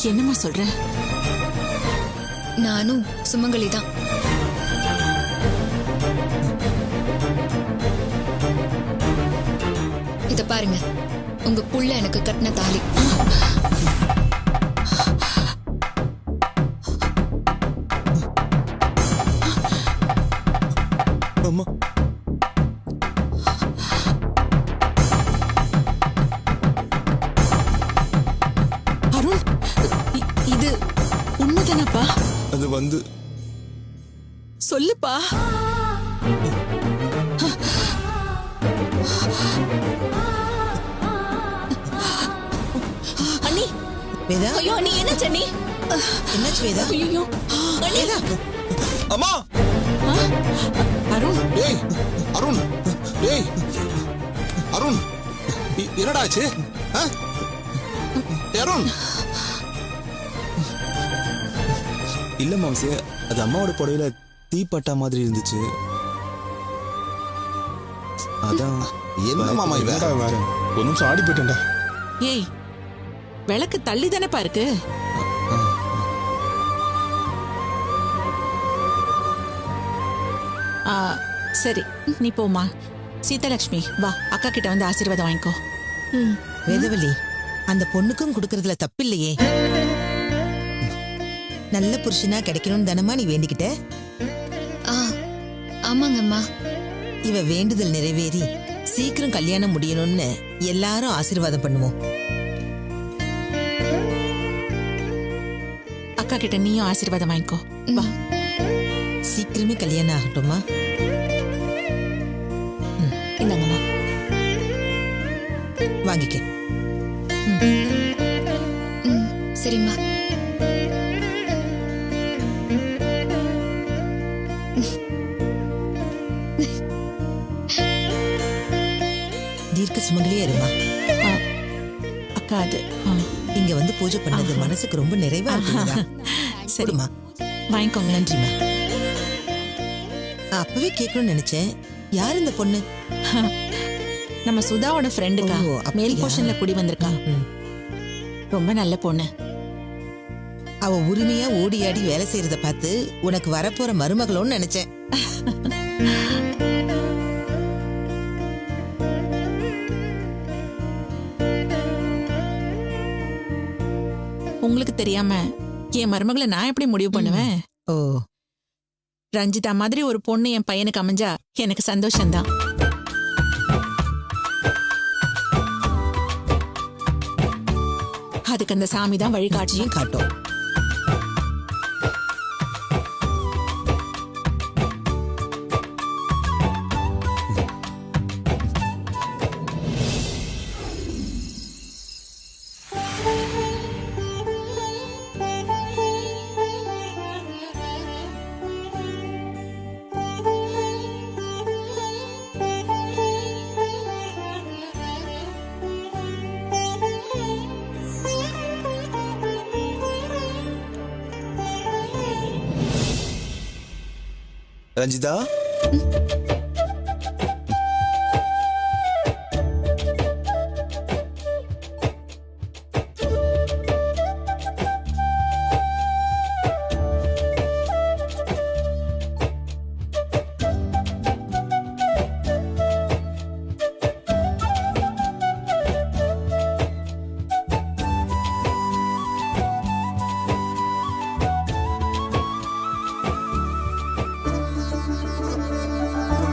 என்னம்மா சொல்ற? நானும் சுமங்கலி தான். இத பாருங்க, உங்க புள்ள எனக்கு கட்டின தாலி. அம்மா, அருண், இது உண்மைதானப்பா? அது வந்து சொல்லுப்பா. அண்ணி, வேதா, ஐயோ அண்ணி, என்னாச்சு அண்ணி? என்னாச்சு வேதா? ஐயோ வேதா, அம்மா. அருண், டேய் அருண், டேய் அருண், என்னடா ஆச்சு? அருண். இல்ல மாம்சே, அது அம்மாவோட புடவையில தீப்பட்டா மாதிரி இருந்துச்சு. அதான். என்ன மாமா இவ? வேற ஒரு நிமிஷம் ஆடி போயிட்டேன்டா. ஏய், விளக்கு தள்ளி தானேப்பா இருக்கு. சரி, நீ போமா. சீதாலட்சுமி, வா, அக்கா கிட்ட வந்து ஆசீர்வாதம் வாங்கிக்கோ. வேதவல்லி, அந்த பொண்ணுக்கும் கொடுக்கறதுல தப்பில்லையே. நல்ல புருஷனா கிடைக்கணும்னு தானமா நீ வேண்டிக்கிட்ட? ஆமாங்கம்மா. இவ வேண்டுதல் நிறைவேறி சீக்கிரம் கல்யாணம் முடியணும்னு எல்லாரும் ஆசீர்வாதம் பண்ணுவோம். அக்கா கிட்ட நீயும் ஆசீர்வாதம் வாங்கிக்கோ. வா. சீக்கிரமே கல்யாணம் ஆகட்டுமா? இந்தாங்கம்மா. வாங்கிக்க. சரிம்மா. தீர்க்க சுமங்கலியே இருமா. அக்கா, அது இங்க வந்து பூஜை பண்ணது மனசுக்கு ரொம்ப நிறைவா இருக்குதா? சரிம்மா, வாங்கிக்கோங்க. நன்றிம்மா. அப்பவே கேட்கணும்னு நினைச்சேன், யார் இந்த பொண்ணு? நம்ம சுதாவோட ஃப்ரெண்டுக்கா. ஓ, அப்படியா? மேல் போர்ஷன்ல குடி வந்திருக்கா. ரொம்ப நல்ல பொண்ணு. அவ உரிமையா ஓடி ஆடி வேலை செய்யறத பார்த்து உனக்கு வரப்போற மருமகளோன்னு நினைச்சேன். உங்களுக்கு தெரியாம என் மருமகளை நான் எப்படி முடிவு பண்ணுவேன்? ஓ, ரஞ்சிதா மாதிரி ஒரு பொண்ணு என் பையனுக்கு அமைஞ்சா எனக்கு சந்தோஷம்தான். அதுக்கு அந்த சாமி தான் வழிகாட்சியும் காட்டும். ரஞ்சிதா,